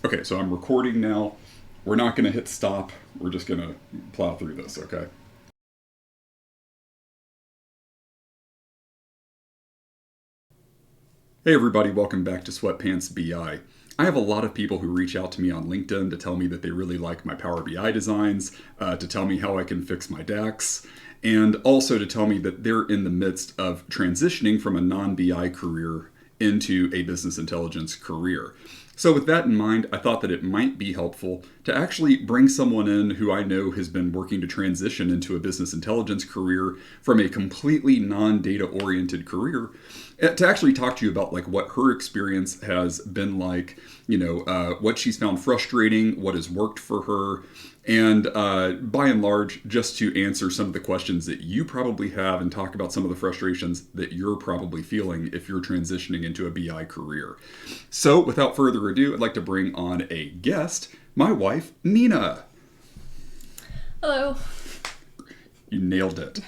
Okay, so I'm recording now. We're not going to hit stop. We're just going to plow through this, okay? Hey, everybody, welcome back to Sweatpants BI. I have a lot of people who reach out to me on LinkedIn to tell me that they really like my Power BI designs, to tell me how I can fix my DAX, and also to tell me that they're in the midst of transitioning from a non BI career into a business intelligence career. So, with that in mind, I thought that it might be helpful to actually bring someone in who I know has been working to transition into a business intelligence career from a completely non data oriented career, to actually talk to you about like what her experience has been like, what she's found frustrating, what has worked for her, and by and large, just to answer some of the questions that you probably have and talk about some of the frustrations that you're probably feeling if you're transitioning into a BI career. So, without further ado, I'd like to bring on a guest, my wife, Nina. Hello. You nailed it.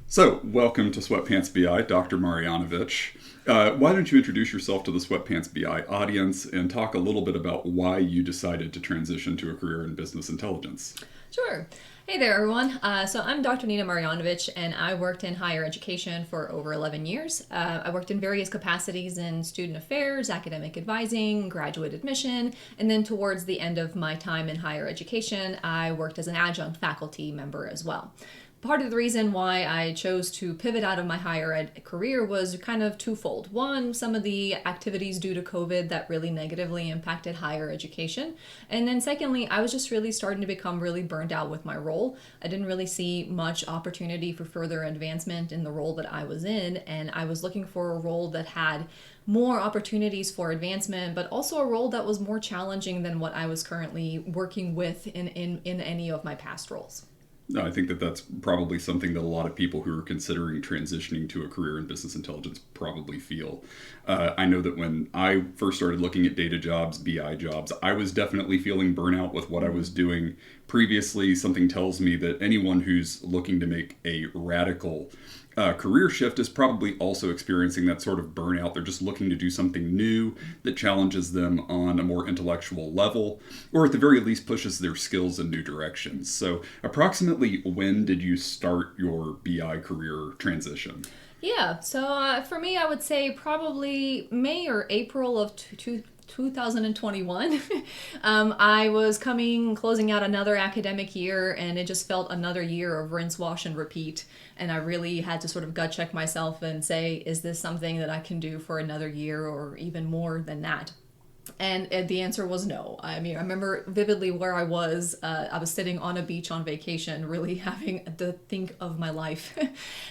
So, welcome to Sweatpants BI, Dr. Marijanović. Why don't you introduce yourself to the Sweatpants BI audience and talk a little bit about why you decided to transition to a career in business intelligence? Sure. Hey there, everyone. So I'm Dr. Nina Marijanović, and I worked in higher education for over 11 years. I worked in various capacities in student affairs, academic advising, graduate admission, and then towards the end of my time in higher education, I worked as an adjunct faculty member as well. Part of the reason why I chose to pivot out of my higher ed career was kind of twofold. One, some of the activities due to COVID that really negatively impacted higher education. And then secondly, I was just really starting to become really burnt out with my role. I didn't really see much opportunity for further advancement in the role that I was in, and I was looking for a role that had more opportunities for advancement, but also a role that was more challenging than what I was currently working with in any of my past roles. I think that that's probably something that a lot of people who are considering transitioning to a career in business intelligence probably feel. I know that when I first started looking at data jobs, BI jobs, I was definitely feeling burnout with what I was doing previously. Something tells me that anyone who's looking to make a radical career shift is probably also experiencing that sort of burnout. They're just looking to do something new that challenges them on a more intellectual level, or at the very least pushes their skills in new directions. So, approximately when did you start your BI career transition? Yeah, so for me, I would say probably May or April of 2021. I was closing out another academic year, and it just felt another year of rinse, wash, and repeat. And I really had to sort of gut check myself and say, is this something that I can do for another year or even more than that? And the answer was no. I mean, I remember vividly where I was. I was sitting on a beach on vacation, really having to think of my life,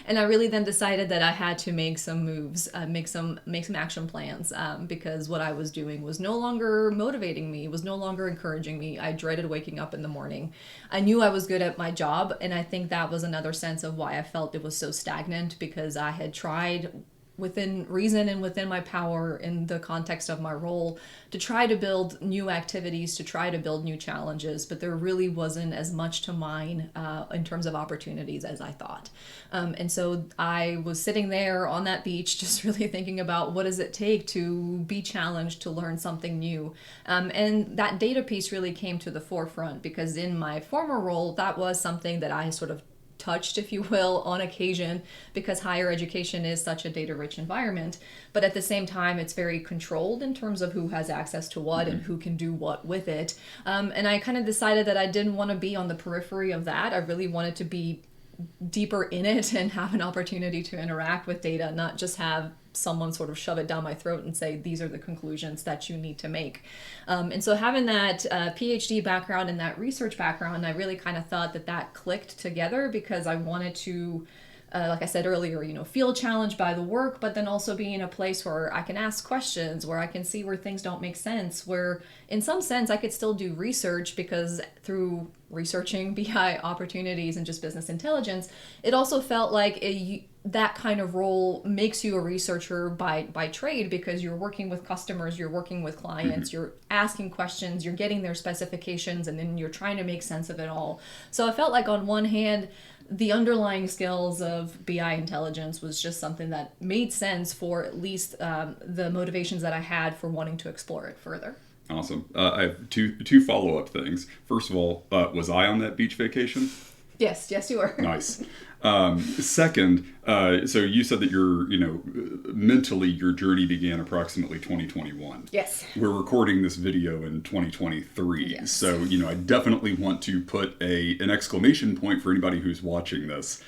and I really then decided that I had to make some moves, make some action plans, because what I was doing was no longer motivating me, was no longer encouraging me. I dreaded waking up in the morning. I knew I was good at my job, and I think that was another sense of why I felt it was so stagnant, because I had tried within reason and within my power in the context of my role to try to build new activities, to try to build new challenges, but there really wasn't as much to mine in terms of opportunities as I thought. And so I was sitting there on that beach just really thinking about what does it take to be challenged, to learn something new. And that data piece really came to the forefront because in my former role, that was something that I sort of touched, if you will, on occasion because higher education is such a data rich environment. But at the same time, it's very controlled in terms of who has access to what and who can do what with it. And I kind of decided that I didn't want to be on the periphery of that. I really wanted to be deeper in it and have an opportunity to interact with data, not just have someone sort of shove it down my throat and say these are the conclusions that you need to make. And so having that PhD background and that research background, I really kind of thought that that clicked together because I wanted to like I said earlier, feel challenged by the work, but then also be in a place where I can ask questions, where I can see where things don't make sense, where in some sense I could still do research because through researching BI opportunities and just business intelligence, it also felt like that kind of role makes you a researcher by trade because you're working with customers, you're working with clients, you're asking questions, you're getting their specifications, and then you're trying to make sense of it all. So I felt like on one hand, the underlying skills of BI intelligence was just something that made sense for at least the motivations that I had for wanting to explore it further. Awesome. I have two follow-up things. First of all, was I on that beach vacation? Yes, you were. Nice. Second, so you said that mentally your journey began approximately 2021. Yes. We're recording this video in 2023. Yes. So, I definitely want to put an exclamation point for anybody who's watching this.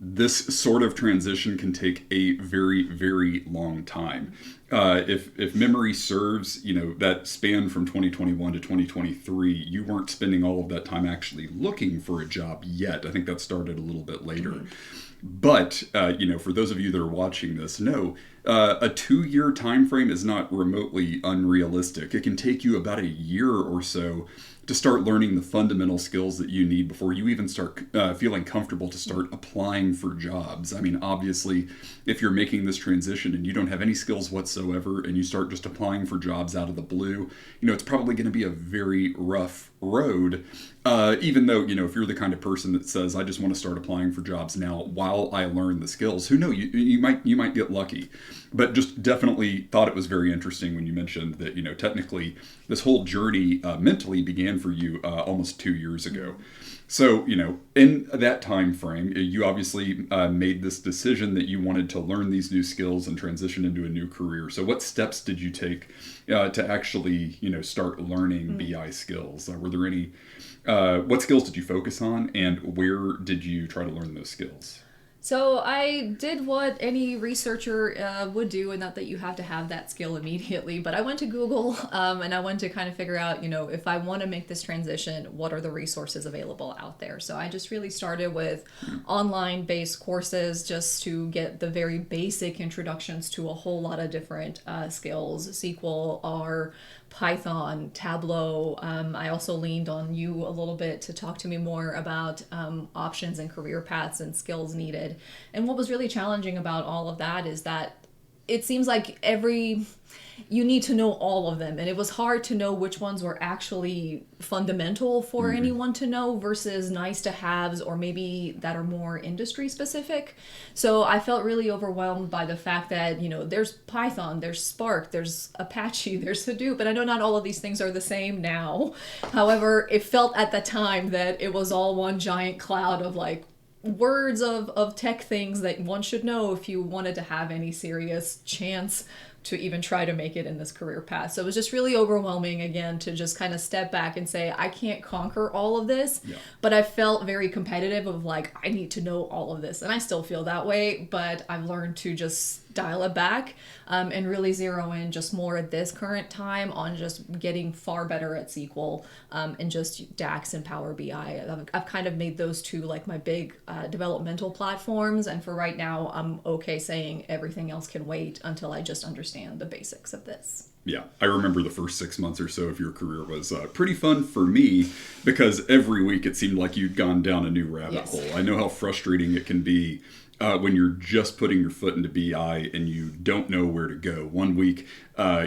This sort of transition can take a very, very long time. If memory serves, that span from 2021 to 2023, you weren't spending all of that time actually looking for a job yet. I think that started a little bit later. Mm-hmm. But, for those of you that are watching this, no, a 2-year time frame is not remotely unrealistic. It can take you about a year or so to start learning the fundamental skills that you need before you even start feeling comfortable to start applying for jobs. I mean, obviously, if you're making this transition and you don't have any skills whatsoever and you start just applying for jobs out of the blue, it's probably going to be a very rough road. Even though, if you're the kind of person that says, I just want to start applying for jobs now while I learn the skills, who knows, you might get lucky. But just definitely thought it was very interesting when you mentioned that, technically this whole journey mentally began for you almost 2 years ago. So, in that time frame, you obviously made this decision that you wanted to learn these new skills and transition into a new career. So what steps did you take to actually, start learning BI skills? Were there any, what skills did you focus on, and where did you try to learn those skills? So I did what any researcher would do, and not that you have to have that skill immediately, but I went to Google and I went to kind of figure out, if I want to make this transition, what are the resources available out there? So I just really started with online-based courses just to get the very basic introductions to a whole lot of different skills, SQL, R, Python, Tableau. I also leaned on you a little bit to talk to me more about options and career paths and skills needed. And what was really challenging about all of that is that it seems like you need to know all of them, and it was hard to know which ones were actually fundamental for anyone to know versus nice to haves, or maybe that are more industry specific. So I felt really overwhelmed by the fact that there's Python, there's Spark, there's Apache, there's Hadoop, and I know not all of these things are the same now. However, it felt at the time that it was all one giant cloud of words of tech things that one should know if you wanted to have any serious chance to even try to make it in this career path. So it was just really overwhelming, again, to just kind of step back and say, I can't conquer all of this, but I felt very competitive of I need to know all of this. And I still feel that way, but I've learned to just dial it back and really zero in just more at this current time on just getting far better at SQL and just DAX and Power BI. I've kind of made those two my big developmental platforms, and for right now I'm okay saying everything else can wait until I just understand the basics of this. Yeah, I remember the first 6 months or so of your career was pretty fun for me because every week it seemed like you'd gone down a new rabbit hole. I know how frustrating it can be when you're just putting your foot into BI and you don't know where to go. One week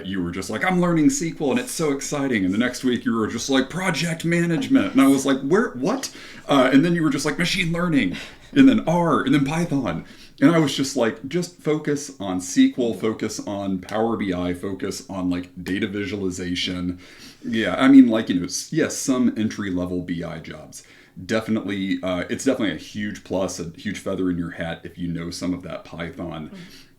you were just like, I'm learning SQL and it's so exciting. And the next week you were just like, project management. And I was like, what? And then you were just like, machine learning, and then R, and then Python. And I was just like, just focus on SQL, focus on Power BI, focus on data visualization. Yeah, I mean, yes, some entry-level BI jobs. Definitely, it's definitely a huge plus, a huge feather in your hat if you know some of that Python.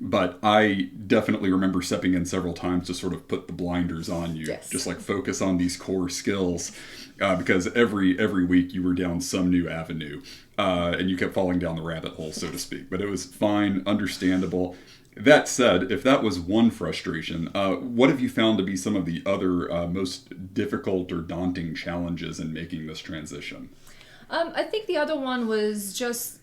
But I definitely remember stepping in several times to sort of put the blinders on you, just focus on these core skills, because every week you were down some new avenue, and you kept falling down the rabbit hole, so to speak. But it was fine, understandable. That said, if that was one frustration, what have you found to be some of the other most difficult or daunting challenges in making this transition? I think the other one was just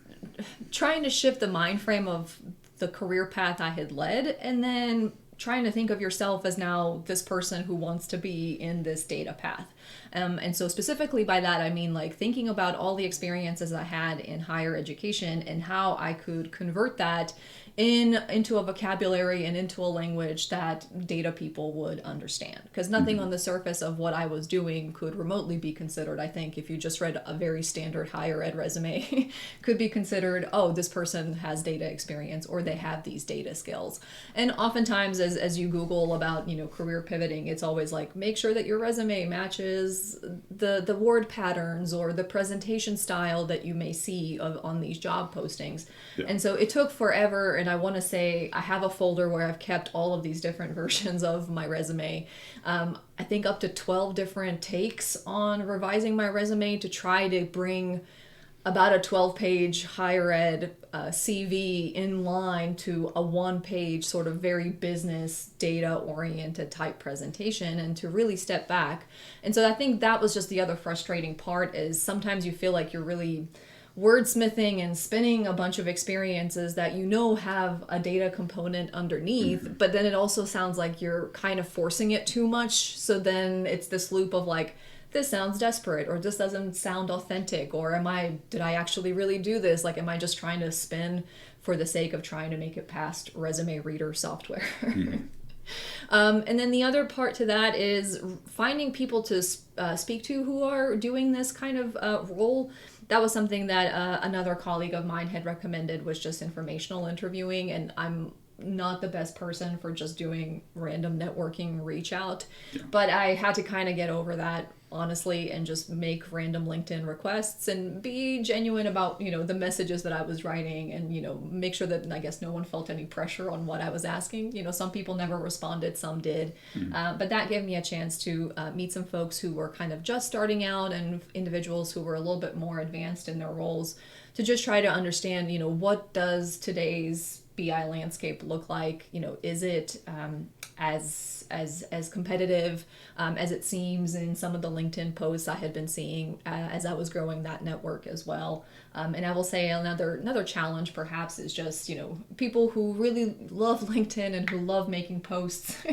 trying to shift the mind frame of the career path I had led, and then trying to think of yourself as now this person who wants to be in this data path. And so specifically by that, I mean thinking about all the experiences I had in higher education and how I could convert that into a vocabulary and into a language that data people would understand. Because nothing on the surface of what I was doing could remotely be considered, I think, if you just read a very standard higher ed resume, could be considered, oh, this person has data experience or they have these data skills. And oftentimes as you Google about, career pivoting, it's always like, make sure that your resume matches the word patterns or the presentation style that you may see on these job postings. Yeah. And so it took forever, and I want to say I have a folder where I've kept all of these different versions of my resume. I think up to 12 different takes on revising my resume to try to bring about a 12-page higher ed CV in line to a one-page sort of very business data-oriented type presentation, and to really step back. And so I think that was just the other frustrating part, is sometimes you feel like you're really wordsmithing and spinning a bunch of experiences that have a data component underneath, but then it also sounds like you're kind of forcing it too much. So then it's this loop of like, this sounds desperate, or this doesn't sound authentic, or did I actually really do this? Like, am I just trying to spin for the sake of trying to make it past resume reader software? And then the other part to that is finding people to speak to who are doing this kind of role. That was something that another colleague of mine had recommended, was just informational interviewing, and I'm not the best person for just doing random networking reach out. Yeah. But I had to kind of get over that, honestly, and just make random LinkedIn requests and be genuine about, the messages that I was writing, and, make sure that, I guess, no one felt any pressure on what I was asking. Some people never responded, some did. But that gave me a chance to meet some folks who were kind of just starting out, and individuals who were a little bit more advanced in their roles, to just try to understand, what does today's BI landscape look like? Is it as competitive as it seems in some of the LinkedIn posts I had been seeing as I was growing that network as well. And I will say another challenge perhaps is just, people who really love LinkedIn and who love making posts.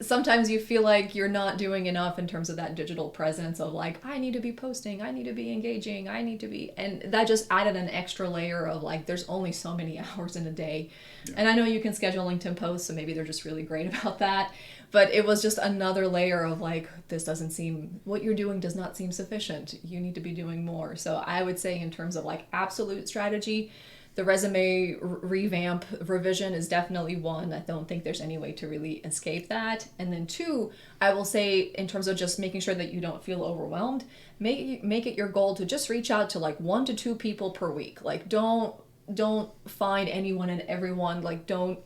Sometimes you feel like you're not doing enough in terms of that digital presence of like, I need to be posting, I need to be engaging, and that just added an extra layer of like, there's only so many hours in a day. Yeah. And I know you can schedule LinkedIn posts, so maybe they're just really great about that. But it was just another layer of like, what you're doing does not seem sufficient. You need to be doing more. So I would say, in terms of like absolute strategy, the resume revamp revision is definitely one. I don't think there's any way to really escape that. And then two, I will say, in terms of just making sure that you don't feel overwhelmed, make it your goal to just reach out to like 1 to 2 people per week. Like, don't find anyone and everyone. Like, don't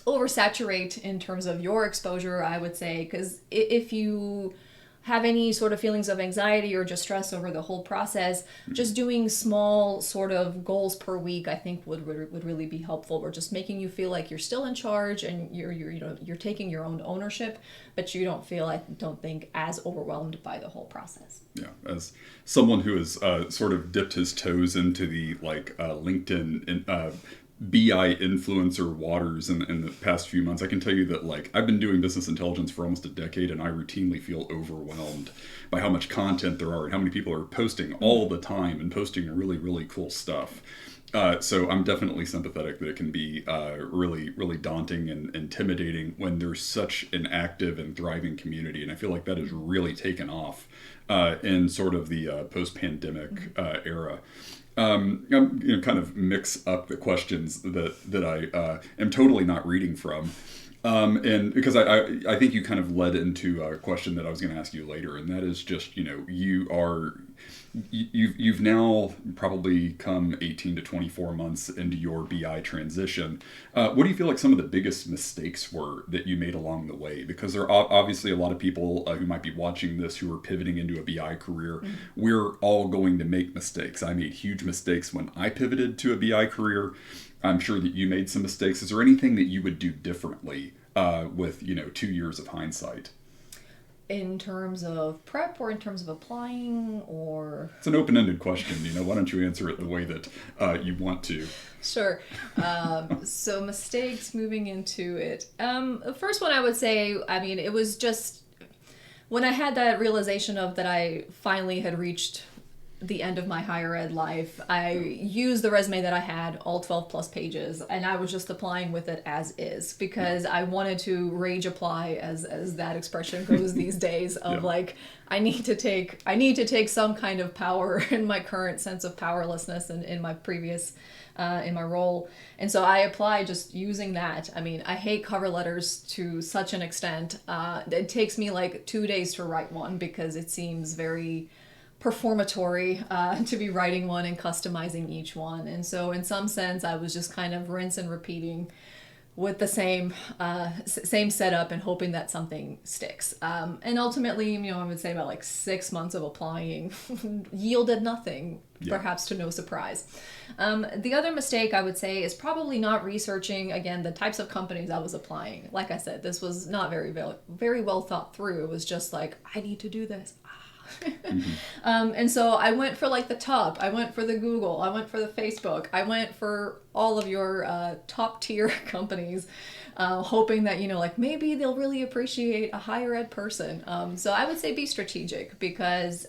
oversaturate in terms of your exposure, I would say, because if you have any sort of feelings of anxiety or just stress over the whole process, just doing small sort of goals per week, I think would really be helpful. Or just making you feel like you're still in charge and you're taking your own ownership, but you don't feel, I don't think, as overwhelmed by the whole process. Yeah, as someone who has sort of dipped his toes into the LinkedIn BI influencer waters in the past few months, I can tell you that like I've been doing business intelligence for almost a decade, and I routinely feel overwhelmed by how much content there are and how many people are posting all the time and posting really, really cool stuff. So I'm definitely sympathetic that it can be really, really daunting and intimidating when there's such an active and thriving community. And I feel like that has really taken off in sort of the post-pandemic era. I'm kind of mix up the questions that I am totally not reading from. And because I think you kind of led into a question that I was going to ask you later, and that is just, you've now probably come 18 to 24 months into your BI transition. What do you feel like some of the biggest mistakes were that you made along the way? Because there are obviously a lot of people who might be watching this who are pivoting into a BI career. Mm-hmm. We're all going to make mistakes. I made huge mistakes when I pivoted to a BI career. I'm sure that you made some mistakes. Is there anything that you would do differently with 2 years of hindsight? In terms of prep, or in terms of applying, or? It's an open-ended question. Why don't you answer it the way that you want to? Sure. So mistakes moving into it. The first one I would say, it was just when I had that realization of that I finally had reached the end of my higher ed life, I used the resume that I had, all 12 plus pages, and I was just applying with it as is because I wanted to rage apply, as that expression goes these days, of Yeah. like I need to take some kind of power in my current sense of powerlessness and in my previous in my role. And so I apply just using that. I mean, I hate cover letters to such an extent. It takes me like 2 days to write one because it seems very performatory to be writing one and customizing each one. And so in some sense, I was just kind of rinse and repeating with the same setup and hoping that something sticks. And ultimately, you know, I would say about like 6 months of applying yielded nothing, Yeah. perhaps to no surprise. The other mistake I would say is probably not researching, again, the types of companies I was applying. Like I said, this was not very well thought through. It was just like, I need to do this. And so I went for like the top. I went for the Google. I went for the Facebook. I went for all of your top tier companies, hoping that, you know, like maybe they'll really appreciate a higher ed person. So I would say be strategic because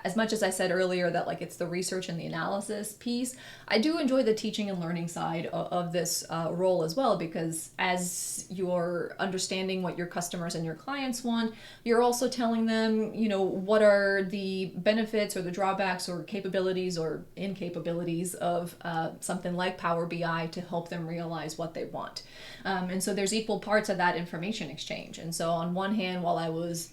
as much as I said earlier that like it's the research and the analysis piece, I do enjoy the teaching and learning side of this role as well, because as you're understanding what your customers and your clients want, you're also telling them, you know, what are the benefits or the drawbacks or capabilities or incapabilities of something like Power BI to help them realize what they want. And so there's equal parts of that information exchange. And so on one hand, while I was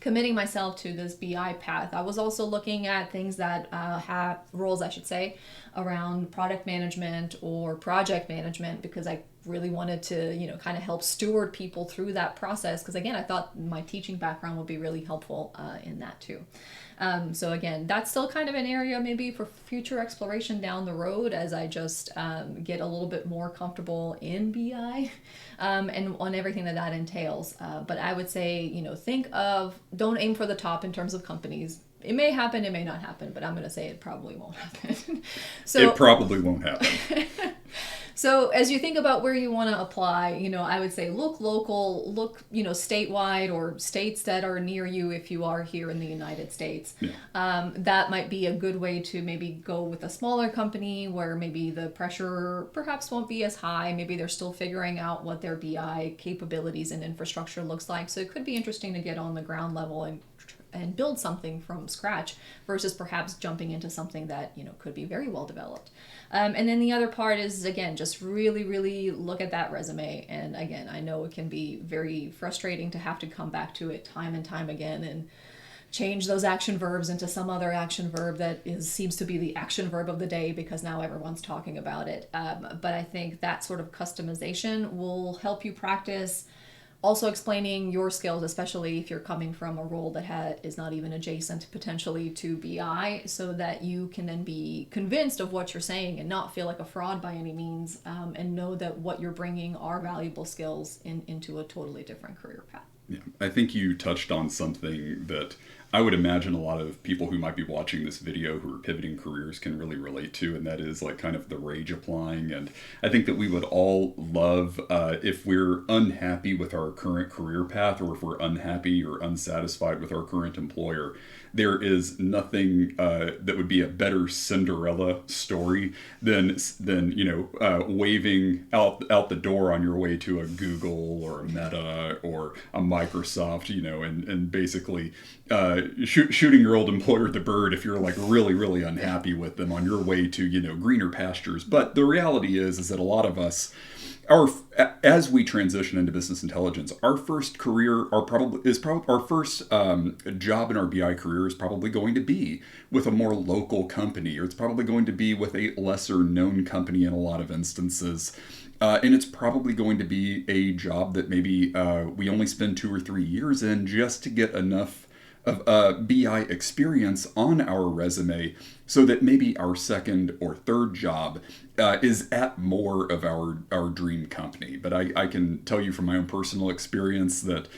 committing myself to this BI path, I was also looking at things that have roles, I should say, around product management or project management, because I really wanted to, you know, kind of help steward people through that process. Because again, I thought my teaching background would be really helpful in that too. So again, that's still kind of an area maybe for future exploration down the road as I just get a little bit more comfortable in BI and on everything that entails. But I would say, you know, don't aim for the top in terms of companies. It may happen, it may not happen, but I'm going to say it probably won't happen. It probably won't happen. So as you think about where you want to apply, you know, I would say look local, look, you know, statewide or states that are near you if you are here in the United States. Yeah. That might be a good way to maybe go with a smaller company where maybe the pressure perhaps won't be as high. Maybe they're still figuring out what their BI capabilities and infrastructure looks like. So it could be interesting to get on the ground level and build something from scratch versus perhaps jumping into something that, you know, could be very well developed. And then the other part is, again, just really, really look at that resume. And again, I know it can be very frustrating to have to come back to it time and time again and change those action verbs into some other action verb that seems to be the action verb of the day because now everyone's talking about it. But I think that sort of customization will help you practice also explaining your skills, especially if you're coming from a role that is not even adjacent potentially to BI, so that you can then be convinced of what you're saying and not feel like a fraud by any means, and know that what you're bringing are valuable skills into a totally different career path. Yeah, I think you touched on something that I would imagine a lot of people who might be watching this video who are pivoting careers can really relate to, and that is like kind of the rage applying. And I think that we would all love if we're unhappy with our current career path, or if we're unhappy or unsatisfied with our current employer, there is nothing that would be a better Cinderella story than you know, waving out the door on your way to a Google or a Meta or a Microsoft, you know, and basically shooting your old employer the bird if you're like really, really unhappy with them on your way to, you know, greener pastures. But the reality is that a lot of us, as we transition into business intelligence, our first career, our first job in our BI career is probably going to be with a more local company, or it's probably going to be with a lesser known company in a lot of instances. And it's probably going to be a job that maybe we only spend 2 or 3 years in just to get enough of BI experience on our resume so that maybe our second or third job is at more of our dream company. But I can tell you from my own personal experience that,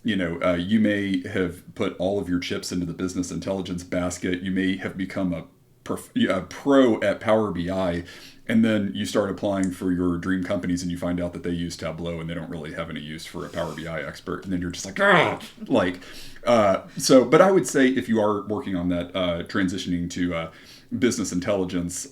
you know, you may have put all of your chips into the business intelligence basket. You may have become a pro at Power BI, and then you start applying for your dream companies and you find out that they use Tableau and they don't really have any use for a Power BI expert. And then you're just like, But I would say if you are working on that, transitioning to business intelligence,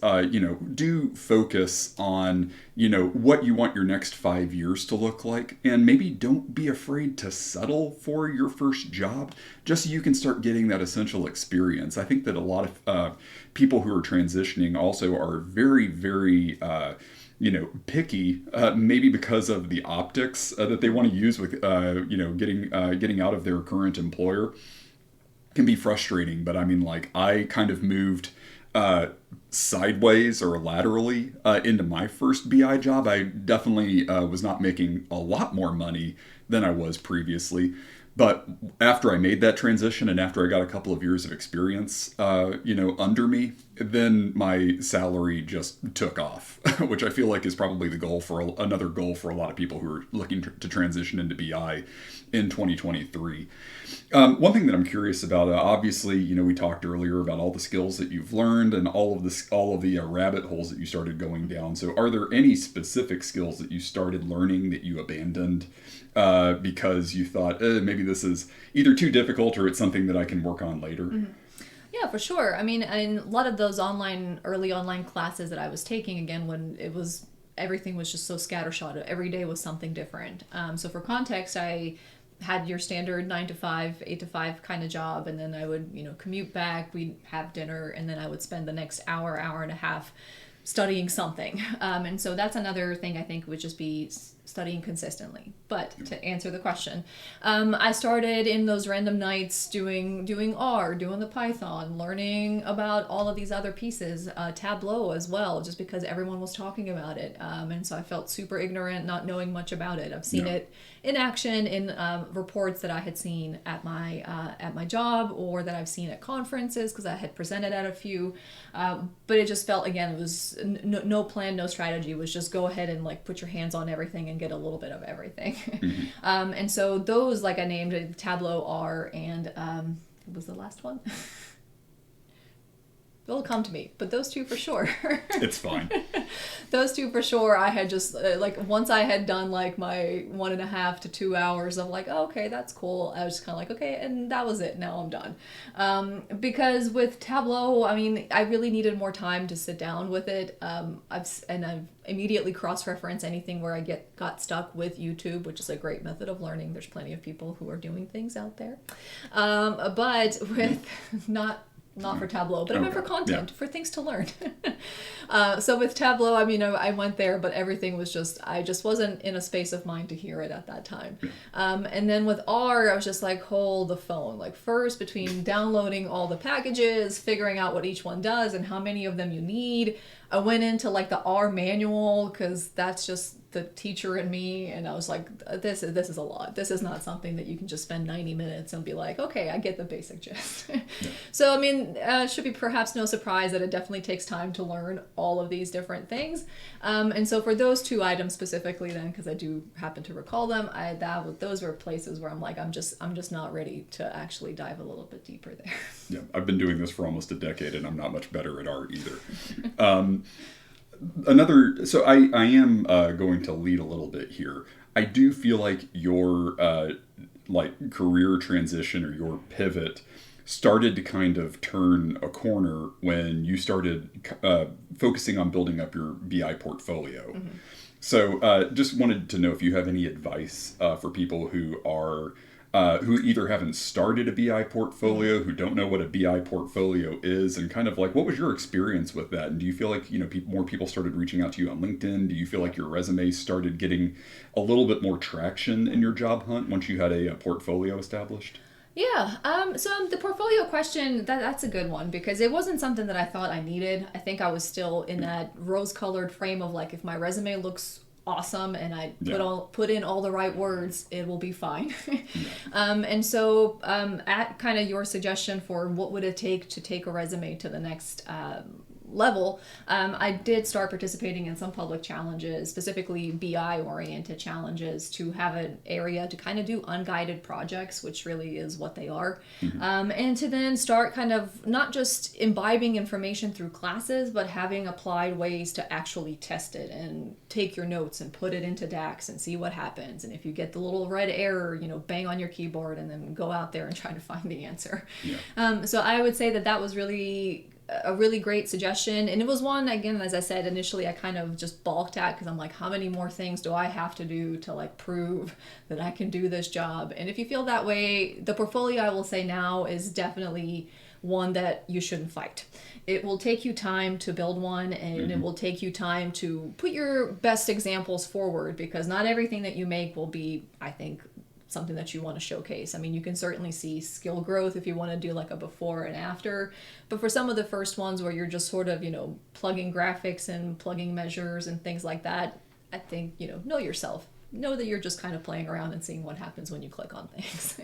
do focus on, what you want your next 5 years to look like. And maybe don't be afraid to settle for your first job just so you can start getting that essential experience. I think that a lot of people who are transitioning also are very, very picky, maybe because of the optics that they want to use with, getting out of their current employer. Can be frustrating, but I mean, like, I kind of moved sideways or laterally into my first BI job. I definitely was not making a lot more money than I was previously. But after I made that transition and after I got a couple of years of experience, under me, then my salary just took off, which I feel like is probably the goal for another goal for a lot of people who are looking to transition into BI in 2023. One thing that I'm curious about, obviously, we talked earlier about all the skills that you've learned and all of the rabbit holes that you started going down. So, are there any specific skills that you started learning that you abandoned because you thought maybe this is either too difficult or it's something that I can work on later? Mm-hmm. Yeah, for sure. I mean, and a lot of those early online classes that I was taking, again, when everything was just so scattershot, every day was something different. So for context, I had your standard 9 to 5, 8 to 5 kind of job, and then I would, commute back, we'd have dinner, and then I would spend the next hour and a half studying something. And so that's another thing I think would just be studying consistently. But to answer the question, I started in those random nights doing R, doing the Python, learning about all of these other pieces, Tableau as well, just because everyone was talking about it. And so I felt super ignorant, not knowing much about it. I've seen it in action in reports that I had seen at my job, or that I've seen at conferences because I had presented at a few. But it just felt, again, it was no plan, no strategy. It was just go ahead and put your hands on everything and get a little bit of everything. Mm-hmm. And so those, like I named Tableau, R, and what was the last one? It'll come to me, but those two for sure. It's fine. Those two for sure. I had just once I had done my 1.5 to 2 hours of oh, okay, that's cool. I was just kind of okay, and that was it. Now I'm done. Because with Tableau, I mean, I really needed more time to sit down with it. I've immediately cross-reference anything where I got stuck with YouTube, which is a great method of learning. There's plenty of people who are doing things out there, but with not for Tableau, but I meant for content, for things to learn. So with Tableau, I mean, I went there, but everything was I just wasn't in a space of mind to hear it at that time. And then with R, I was just hold the phone. First, between downloading all the packages, figuring out what each one does and how many of them you need, I went into the R manual because that's just the teacher in me, and I was this is a lot. This is not something that you can just spend 90 minutes and be okay, I get the basic gist. So I mean, should be perhaps no surprise that it definitely takes time to learn all of these different things. And so for those two items specifically, then, because I do happen to recall them, those were places where I'm just not ready to actually dive a little bit deeper there. Yeah, I've been doing this for almost a decade, and I'm not much better at art either. So I am going to lead a little bit here. I do feel like your career transition or your pivot started to kind of turn a corner when you started focusing on building up your BI portfolio. Mm-hmm. So just wanted to know if you have any advice for people who are who either haven't started a BI portfolio, who don't know what a BI portfolio is, and kind of what was your experience with that? And do you feel like, more people started reaching out to you on LinkedIn? Do you feel like your resume started getting a little bit more traction in your job hunt once you had a portfolio established? Yeah. So the portfolio question, that's a good one because it wasn't something that I thought I needed. I think I was still in that rose-colored frame of if my resume looks awesome and I put in all the right words, it will be fine. And so at kind of your suggestion for what would it take to take a resume to the next level, I did start participating in some public challenges, specifically BI oriented challenges, to have an area to kind of do unguided projects, which really is what they are. And to then start kind of not just imbibing information through classes, but having applied ways to actually test it and take your notes and put it into DAX and see what happens. And if you get the little red error, bang on your keyboard and then go out there and try to find the answer. So I would say that was really a really great suggestion. And it was one, again, as I said, initially I kind of just balked at, because I'm like, how many more things do I have to do to like prove that I can do this job? And if you feel that way, the portfolio, I will say now, is definitely one that you shouldn't fight. It will take you time to build one, and it will take you time to put your best examples forward, because not everything that you make will be, I think, something that you want to showcase. I mean, you can certainly see skill growth if you want to do like a before and after, but for some of the first ones where you're just sort of, plugging graphics and plugging measures and things like that, I think, know yourself. Know that you're just kind of playing around and seeing what happens when you click on things.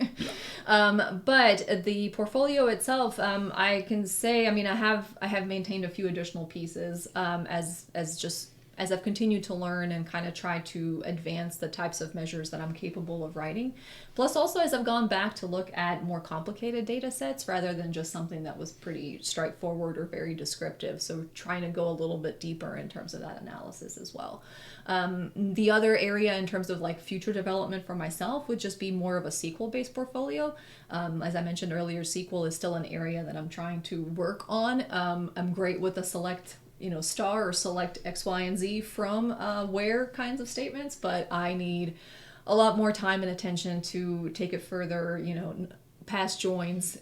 But the portfolio itself, I can say, I have maintained a few additional pieces as I've continued to learn and kind of try to advance the types of measures that I'm capable of writing. Plus also as I've gone back to look at more complicated data sets rather than just something that was pretty straightforward or very descriptive. So trying to go a little bit deeper in terms of that analysis as well. The other area in terms of like future development for myself would just be more of a SQL-based portfolio. As I mentioned earlier, SQL is still an area that I'm trying to work on. I'm great with the select star or select X, Y, and Z from where kinds of statements, but I need a lot more time and attention to take it further, past joins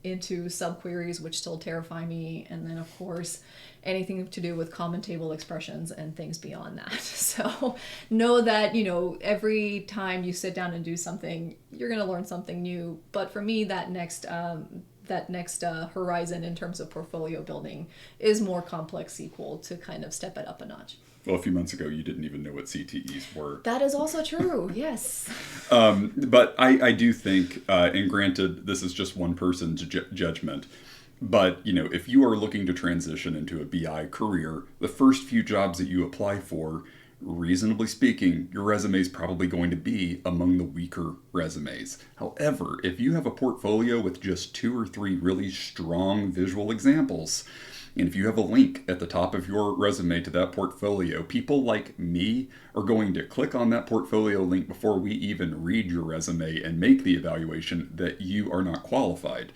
into subqueries, which still terrify me. And then, of course, anything to do with common table expressions and things beyond that. So know that, every time you sit down and do something, you're going to learn something new. But for me, that next horizon in terms of portfolio building is more complex SQL to kind of step it up a notch. Well, a few months ago, you didn't even know what CTEs were. That is also true, yes. But I do think, and granted, this is just one person's judgment, but, if you are looking to transition into a BI career, the first few jobs that you apply for, reasonably speaking, your resume is probably going to be among the weaker resumes. However, if you have a portfolio with just 2 or 3 really strong visual examples, and if you have a link at the top of your resume to that portfolio, people like me are going to click on that portfolio link before we even read your resume and make the evaluation that you are not qualified.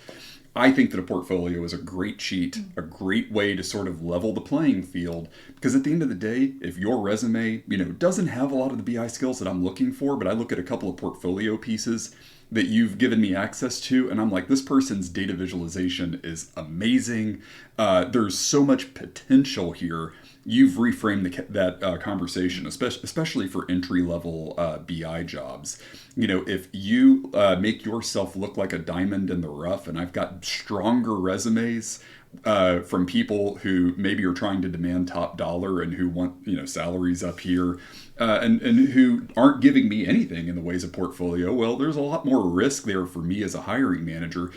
I think that a portfolio is a great cheat, a great way to sort of level the playing field, because at the end of the day, if your resume, doesn't have a lot of the BI skills that I'm looking for, but I look at a couple of portfolio pieces that you've given me access to, and I'm like, this person's data visualization is amazing. There's so much potential here. You've reframed that conversation, especially for entry-level BI jobs. If you make yourself look like a diamond in the rough, and I've got stronger resumes from people who maybe are trying to demand top dollar and who want salaries up here, and who aren't giving me anything in the ways of portfolio, well, there's a lot more risk there for me as a hiring manager,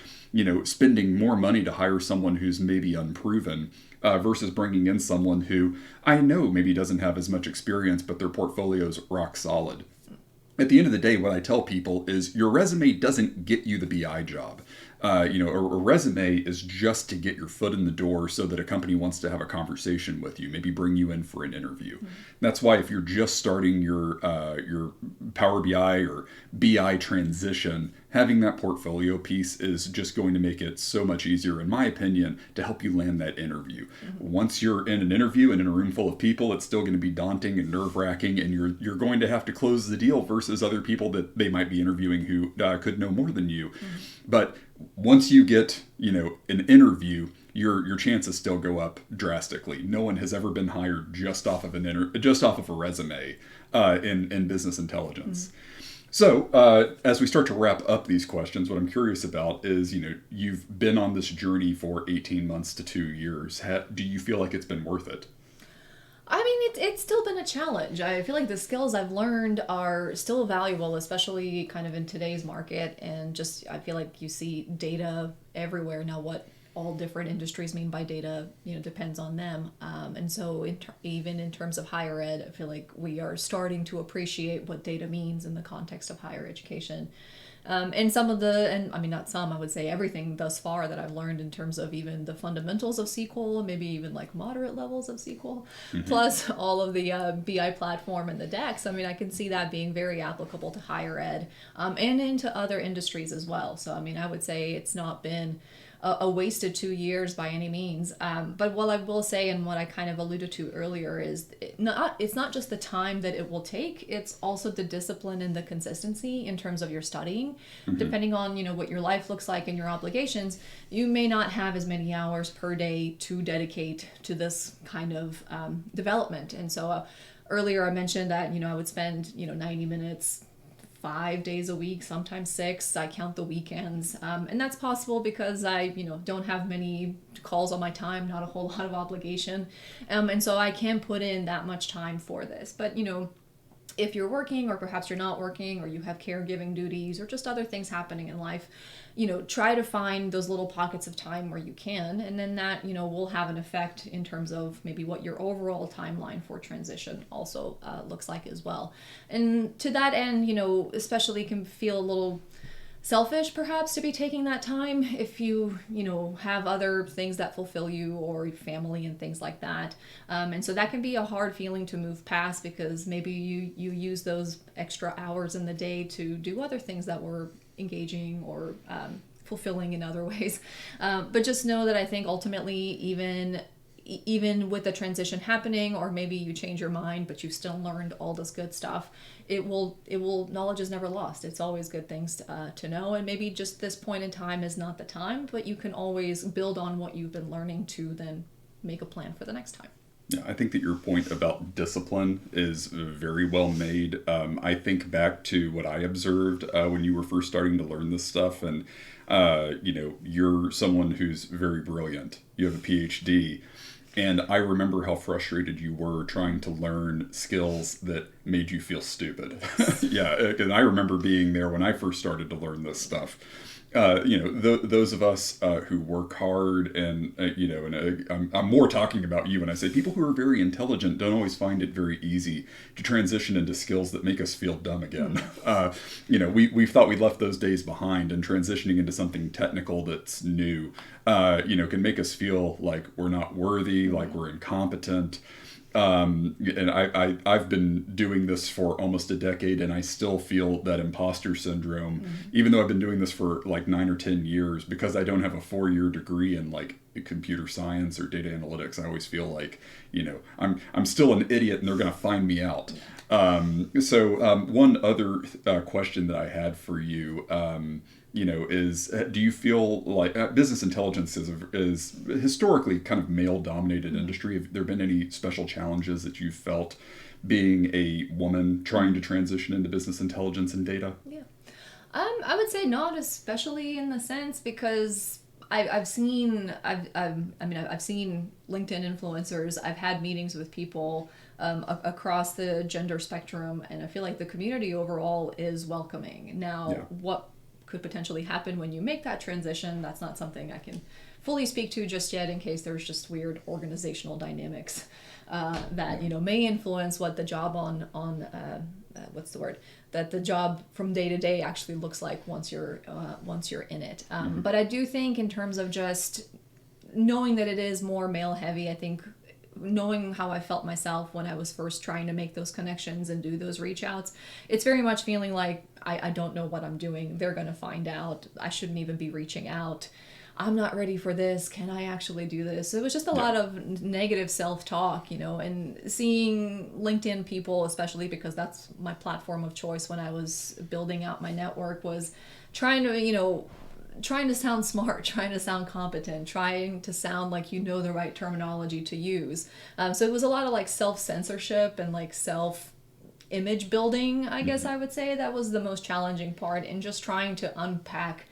spending more money to hire someone who's maybe unproven. Versus bringing in someone who I know maybe doesn't have as much experience, but their portfolio's rock solid. At the end of the day, what I tell people is your resume doesn't get you the BI job. A resume is just to get your foot in the door so that a company wants to have a conversation with you, maybe bring you in for an interview. Mm-hmm. That's why if you're just starting your Power BI or BI transition, having that portfolio piece is just going to make it so much easier, in my opinion, to help you land that interview. Mm-hmm. Once you're in an interview and in a room full of people, it's still going to be daunting and nerve-wracking, and you're going to have to close the deal versus other people that they might be interviewing who could know more than you. Mm-hmm. But once you get, an interview, your chances still go up drastically. No one has ever been hired just off of a resume in business intelligence. Mm-hmm. So as we start to wrap up these questions, what I'm curious about is, you've been on this journey for 18 months to 2 years. Do you feel like it's been worth it? I mean, it's still been a challenge. I feel like the skills I've learned are still valuable, especially kind of in today's market. And just, I feel like you see data everywhere now. What all different industries mean by data, depends on them. And so even in terms of higher ed, I feel like we are starting to appreciate what data means in the context of higher education. And some of and I mean, not some, I would say everything thus far that I've learned in terms of even the fundamentals of SQL, maybe even like moderate levels of SQL, plus all of the BI platform and the DEX. I mean, I can see that being very applicable to higher ed and into other industries as well. So, I mean, I would say it's not been a wasted 2 years by any means. But what I will say, and what I kind of alluded to earlier, is it's not just the time that it will take, it's also the discipline and the consistency in terms of your studying. Depending on, what your life looks like and your obligations, you may not have as many hours per day to dedicate to this kind of development. And so earlier I mentioned that, I would spend, 90 minutes 5 days a week, sometimes 6. I count the weekends. And that's possible because I, don't have many calls on my time, not a whole lot of obligation. And so I can put in that much time for this. But, if you're working, or perhaps you're not working, or you have caregiving duties, or just other things happening in life, try to find those little pockets of time where you can, and then that, will have an effect in terms of maybe what your overall timeline for transition also looks like as well. And to that end, especially can feel a little selfish perhaps to be taking that time if you have other things that fulfill you, or family and things like that, and so that can be a hard feeling to move past, because maybe you use those extra hours in the day to do other things that were engaging or fulfilling in other ways, but just know that I think ultimately, even with the transition happening, or maybe you change your mind but you still learned all this good stuff, knowledge is never lost. It's always good things to know, and maybe just this point in time is not the time, but you can always build on what you've been learning to then make a plan for the next time. Yeah, I think that your point about discipline is very well made. I think back to what I observed when you were first starting to learn this stuff, and you're someone who's very brilliant. You have a PhD. And I remember how frustrated you were trying to learn skills that made you feel stupid. Yeah, and I remember being there when I first started to learn this stuff. Those of us who work hard, and I'm more talking about you when I say people who are very intelligent don't always find it very easy to transition into skills that make us feel dumb again. We thought we left those days behind, and transitioning into something technical that's new, can make us feel like we're not worthy, like we're incompetent. And I've been doing this for almost a decade, and I still feel that imposter syndrome, even though I've been doing this for like 9 or 10 years, because I don't have a 4-year degree in like computer science or data analytics. I always feel like, I'm still an idiot and they're going to find me out. So one other question that I had for you, is do you feel like business intelligence is historically kind of male-dominated industry? Have there been any special challenges that you felt being a woman trying to transition into business intelligence and data? Yeah, I would say not especially in the sense, because I've seen LinkedIn influencers. I've had meetings with people across the gender spectrum, and I feel like the community overall is welcoming. Now, what could potentially happen when you make that transition, that's not something I can fully speak to just yet, in case there's just weird organizational dynamics that may influence what the job that the job from day to day actually looks like once you're in it. But I do think, in terms of just knowing that it is more male heavy, I think knowing how I felt myself when I was first trying to make those connections and do those reach outs, it's very much feeling like I don't know what I'm doing. They're going to find out. I shouldn't even be reaching out. I'm not ready for this. Can I actually do this? So it was just a lot of negative self-talk, and seeing LinkedIn people, especially because that's my platform of choice when I was building out my network, was trying to sound smart, trying to sound competent, trying to sound like the right terminology to use. So it was a lot of like self-censorship and like self-image building, I guess I would say. That was the most challenging part, in just trying to unpack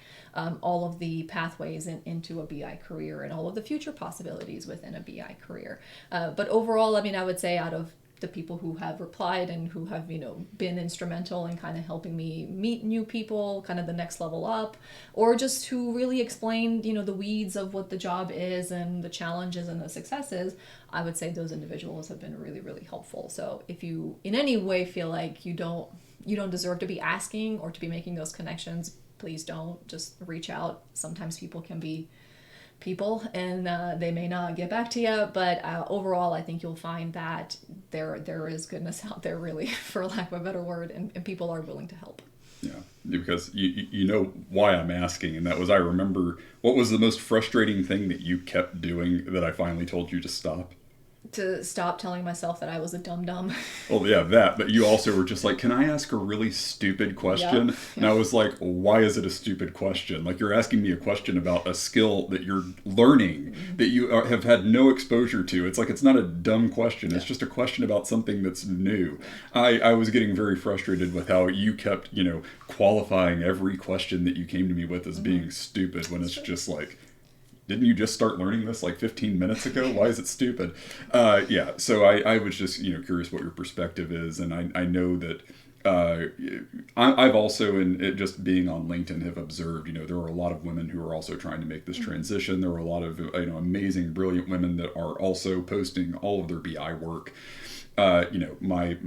all of the pathways into a BI career and all of the future possibilities within a BI career. But overall, I would say out of the people who have replied and who have, been instrumental in kind of helping me meet new people, kind of the next level up, or just who really explained, the weeds of what the job is and the challenges and the successes. I would say those individuals have been really, really helpful. So if you in any way feel like you don't deserve to be asking or to be making those connections, please don't. Just reach out. Sometimes people can be people, and they may not get back to you, but overall I think you'll find that there is goodness out there, really, for lack of a better word, and people are willing to help. Yeah, because you know why I'm asking, and that was, I remember, what was the most frustrating thing that you kept doing that I finally told you to stop? To stop telling myself that I was a dum-dum. Oh yeah, that. But you also were just like, can I ask a really stupid question? Yep. And I was like, why is it a stupid question? Like, you're asking me a question about a skill that you're learning, that you have had no exposure to. It's like, it's not a dumb question. It's just a question about something that's new. I was getting very frustrated with how you kept, qualifying every question that you came to me with as being stupid, when it's just like, didn't you just start learning this like 15 minutes ago? Why is it stupid? Yeah, so I was just curious what your perspective is, and I know that I've also, in it just being on LinkedIn, have observed there are a lot of women who are also trying to make this transition. There are a lot of amazing, brilliant women that are also posting all of their BI work. My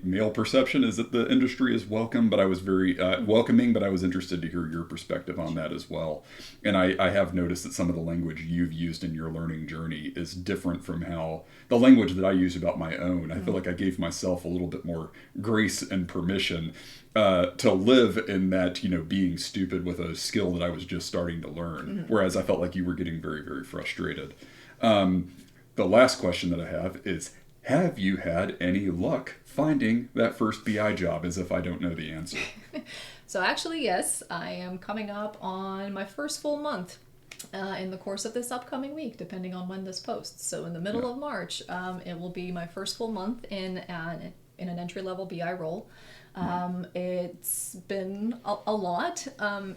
male perception is that the industry is welcome, but I was very welcoming, but I was interested to hear your perspective on that as well. And I have noticed that some of the language you've used in your learning journey is different from how the language that I use about my own. I feel like I gave myself a little bit more grace and permission to live in that, being stupid with a skill that I was just starting to learn. Whereas I felt like you were getting very, very frustrated. The last question that I have is, have you had any luck finding that first BI job, as if I don't know the answer? So actually, yes, I am coming up on my first full month in the course of this upcoming week, depending on when this posts. So in the middle of March, it will be my first full month in an entry-level BI role. It's been a lot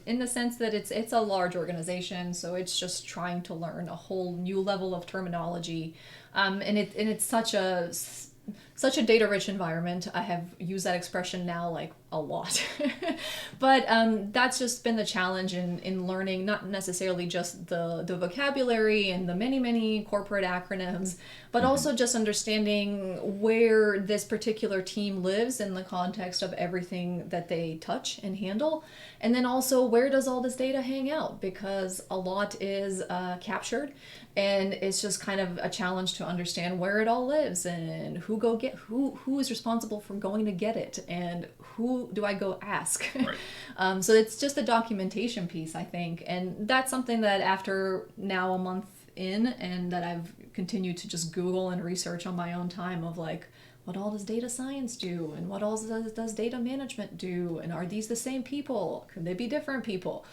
in the sense that it's a large organization, so it's just trying to learn a whole new level of terminology, and it's such a data-rich environment. I have used that expression now like a lot. But that's just been the challenge in learning, not necessarily just the vocabulary and the many corporate acronyms, but also just understanding where this particular team lives in the context of everything that they touch and handle. And then also, where does all this data hang out? Because a lot is captured, and it's just kind of a challenge to understand where it all lives and who is responsible for going to get it, and who do I go ask? Right. So it's just a documentation piece, I think, and that's something that after now a month in, and that I've continued to just Google and research on my own time of like, what all does data science do, and what all does data management do, and are these the same people? Could they be different people?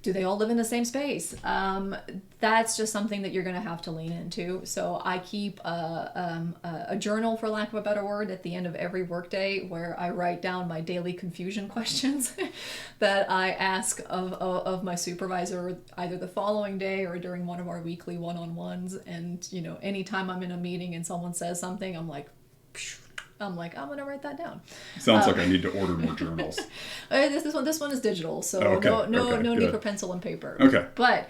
Do they all live in the same space? That's just something that you're going to have to lean into. So I keep a journal, for lack of a better word, at the end of every workday, where I write down my daily confusion questions that I ask of my supervisor either the following day or during one of our weekly one-on-ones. And anytime I'm in a meeting and someone says something, I'm like, I'm going to write that down. Sounds like I need to order more journals. This one is digital, so no need for pencil and paper. Okay. But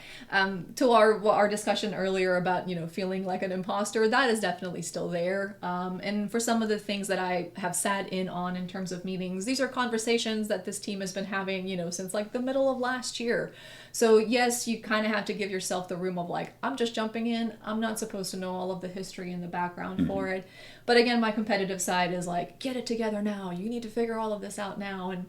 to our discussion earlier about feeling like an imposter, that is definitely still there. And for some of the things that I have sat in on in terms of meetings, these are conversations that this team has been having since like the middle of last year. So yes, you kind of have to give yourself the room of like, I'm just jumping in. I'm not supposed to know all of the history and the background for it. But again, my competitive side is like, get it together now. You need to figure all of this out now. And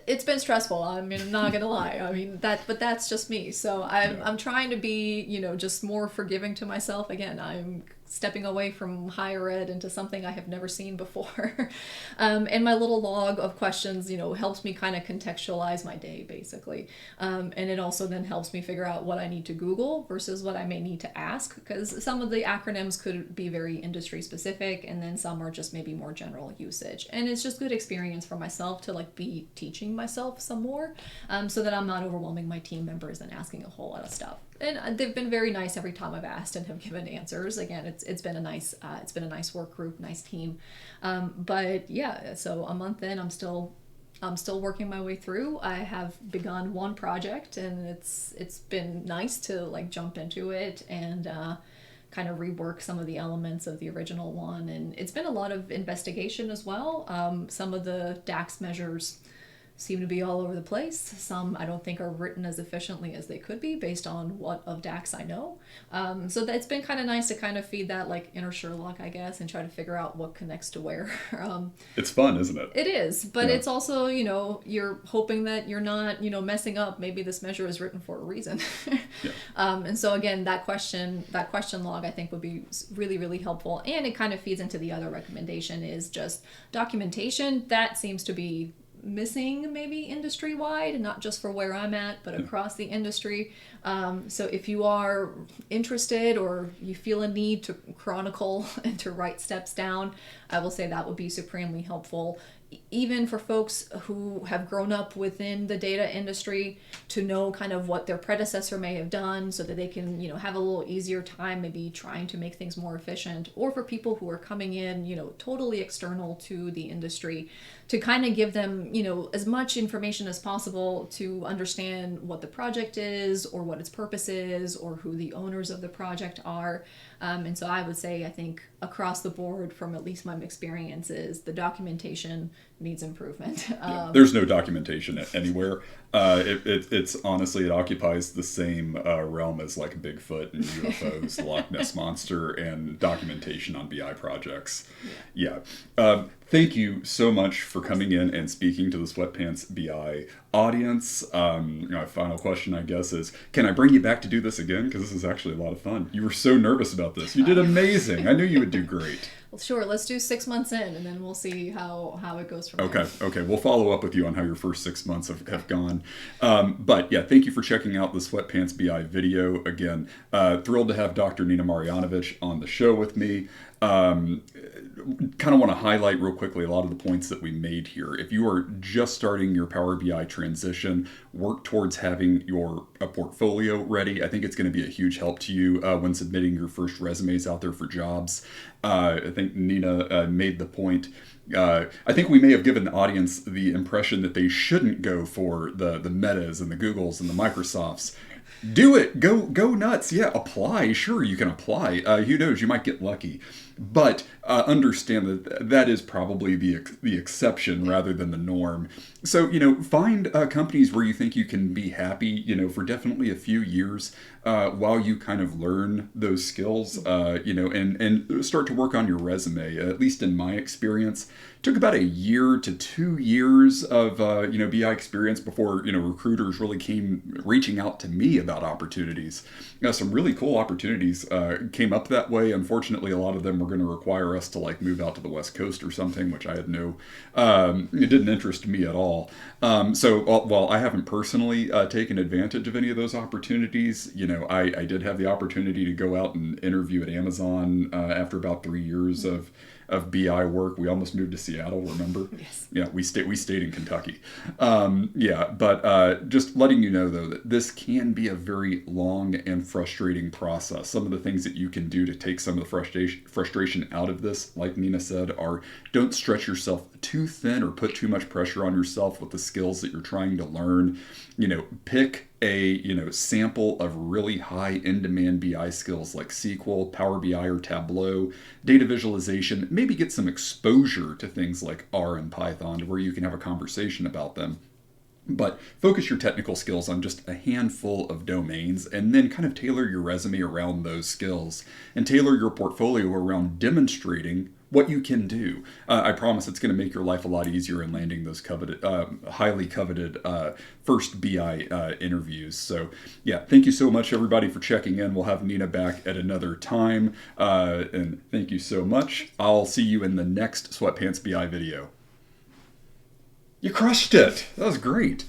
it's been stressful. I mean, I'm not gonna lie. I mean but that's just me. So I'm trying to be, just more forgiving to myself. Again, I'm stepping away from higher ed into something I have never seen before. And my little log of questions, helps me kind of contextualize my day, basically. And it also then helps me figure out what I need to Google versus what I may need to ask, because some of the acronyms could be very industry specific, and then some are just maybe more general usage. And it's just good experience for myself to like be teaching myself some more, so that I'm not overwhelming my team members and asking a whole lot of stuff. And they've been very nice every time I've asked and have given answers. Again, it's been a nice work group, nice team. But yeah, so a month in, I'm still working my way through. I have begun one project, and it's been nice to like jump into it and kind of rework some of the elements of the original one. And it's been a lot of investigation as well. Some of the DAX measures seem to be all over the place. Some I don't think are written as efficiently as they could be based on what of DAX I know. So it's been kind of nice to kind of feed that like inner Sherlock, I guess, and try to figure out what connects to where. It's fun, isn't it? It is, but it's also, you're hoping that you're not, messing up. Maybe this measure is written for a reason. Yeah. And so again, that question log I think would be really, really helpful. And it kind of feeds into the other recommendation is just documentation. That seems to be missing maybe industry wide, not just for where I'm at, but across the industry. So if you are interested or you feel a need to chronicle and to write steps down, I will say that would be supremely helpful. Even for folks who have grown up within the data industry, to know kind of what their predecessor may have done so that they can, have a little easier time maybe trying to make things more efficient, or for people who are coming in, totally external to the industry, to kind of give them, as much information as possible to understand what the project is or what its purpose is or who the owners of the project are. And so I would say, I think across the board, from at least my experiences, the documentation needs improvement. There's no documentation anywhere. It's honestly, it occupies the same realm as like Bigfoot and UFOs, the Loch Ness Monster, and documentation on BI projects. Yeah. Thank you so much for coming in and speaking to the Sweatpants BI audience. My final question, I guess, is can I bring you back to do this again? Because this is actually a lot of fun. You were so nervous about this. You did amazing. I knew you would do great. Well, sure. Let's do 6 months in, and then we'll see how it goes from there. Okay. We'll follow up with you on how your first 6 months have gone. But yeah, thank you for checking out the Sweatpants BI video. Again, thrilled to have Dr. Nina Marijanović on the show with me. Kind of want to highlight real quickly a lot of the points that we made here. If you are just starting your Power BI transition, work towards having a portfolio ready. I think it's going to be a huge help to you when submitting your first resumes out there for jobs. I think Nina made the point. I think we may have given the audience the impression that they shouldn't go for the Metas and the Googles and the Microsofts. Do it. Go nuts. Yeah, apply. Sure, you can apply. Who knows? You might get lucky. But understand that is probably the exception rather than the norm. So, find companies where you think you can be happy, for definitely a few years while you kind of learn those skills, and start to work on your resume. At least in my experience, it took about 1 year to 2 years of, BI experience before, recruiters really came reaching out to me about opportunities. Some really cool opportunities came up that way. Unfortunately, a lot of them were going to require us to like move out to the West Coast or something, which I had it didn't interest me at all. So while I haven't personally taken advantage of any of those opportunities, I did have the opportunity to go out and interview at Amazon after about 3 years of BI work. We almost moved to Seattle, remember? Yes. Yeah, we stayed in Kentucky. But just letting you know, though, that this can be a very long and frustrating process. Some of the things that you can do to take some of the frustration out of this, like Nina said, are don't stretch yourself too thin or put too much pressure on yourself with the skills that you're trying to learn. Pick a sample of really high in-demand BI skills like SQL, Power BI, or Tableau, data visualization. Maybe get some exposure to things like R and Python where you can have a conversation about them. But focus your technical skills on just a handful of domains and then kind of tailor your resume around those skills and tailor your portfolio around demonstrating what you can do. I promise it's going to make your life a lot easier in landing those highly coveted first BI interviews. So yeah, thank you so much everybody for checking in. We'll have Nina back at another time. And thank you so much. I'll see you in the next Sweatpants BI video. You crushed it. That was great.